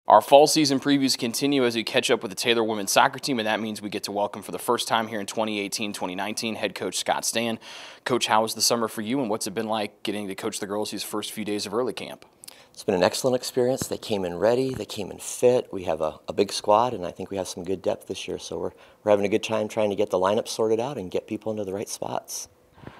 Our fall season previews continue as we catch up with the Taylor women's soccer team, and that means we get to welcome for the first time here in 2018-2019 head coach Scott Stan. Coach, how was the summer for you, and what's it been like getting to coach the girls these first few days of early camp? It's been an excellent experience. They came in ready, they came in fit. We have a big squad, and I think we have some good depth this year, so we're having a good time trying to get the lineup sorted out and get people into the right spots.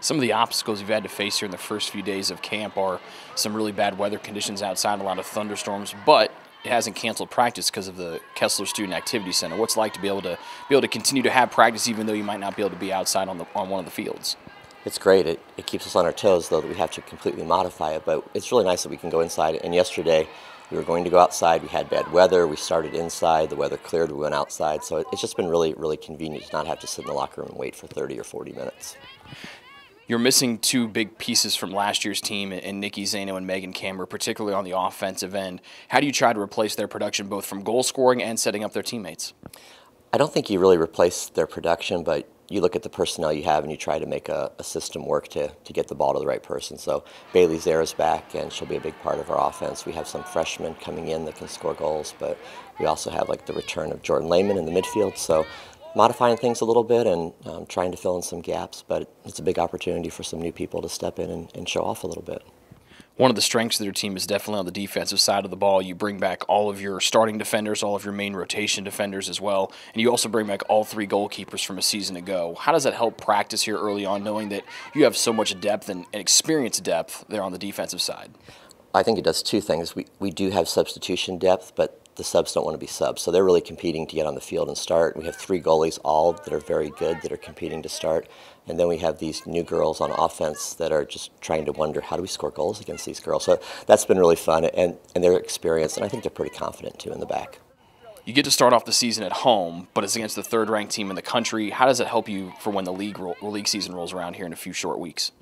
Some of the obstacles you've had to face here in the first few days of camp are some really bad weather conditions outside, a lot of thunderstorms, but it hasn't canceled practice because of the Kessler Student Activity Center. What's it like to be able to continue to have practice even though you might not be able to be outside on one of the fields? It's great. It keeps us on our toes, though, that we have to completely modify it, but it's really nice that we can go inside. And yesterday, we were going to go outside. We had bad weather. We started inside. The weather cleared. We went outside. So it's just been really, really convenient to not have to sit in the locker room and wait for 30 or 40 minutes. You're missing two big pieces from last year's team in Nikki Zano and Megan Kammer, particularly on the offensive end. How do you try to replace their production both from goal scoring and setting up their teammates? I don't think you really replace their production, but you look at the personnel you have and you try to make a system work to get the ball to the right person. So Bailey Zara's back, and she'll be a big part of our offense. We have some freshmen coming in that can score goals, but we also have like the return of Jordan Lehman in the midfield. So modifying things a little bit and trying to fill in some gaps, but it's a big opportunity for some new people to step in and show off a little bit. One of the strengths of their team is definitely on the defensive side of the ball. You bring back all of your starting defenders, all of your main rotation defenders as well, and you also bring back all three goalkeepers from a season ago. How does that help practice here early on, knowing that you have so much depth and experience depth there on the defensive side? I think it does two things. We do have substitution depth, but the subs don't want to be subs, so they're really competing to get on the field and start. We have three goalies all that are very good that are competing to start, and then we have these new girls on offense that are just trying to wonder, how do we score goals against these girls? So that's been really fun, and their experience, and I think they're pretty confident too in the back. You get to start off the season at home, but it's against the third-ranked team in the country. How does it help you for when the league season rolls around here in a few short weeks?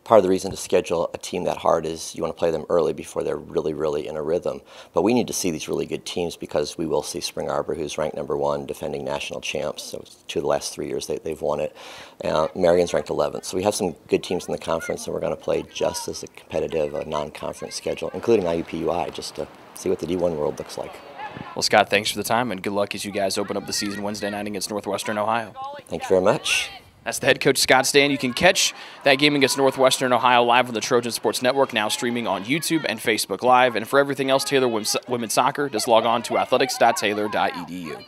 Part of the reason to schedule a team that hard is you want to play them early before they're really, really in a rhythm. But we need to see these really good teams because we will see Spring Arbor, who's ranked #1, defending national champs. So 2 of the last 3 years they've won it. Marion's ranked 11th. So we have some good teams in the conference, and we're going to play just as a competitive non-conference schedule, including IUPUI, just to see what the D1 world looks like. Well, Scott, thanks for the time, and good luck as you guys open up the season Wednesday night against Northwestern Ohio. Thank you very much. That's the head coach, Scott Stan. You can catch that game against Northwestern Ohio live on the Trojan Sports Network, now streaming on YouTube and Facebook Live. And for everything else Taylor women's soccer, just log on to athletics.taylor.edu.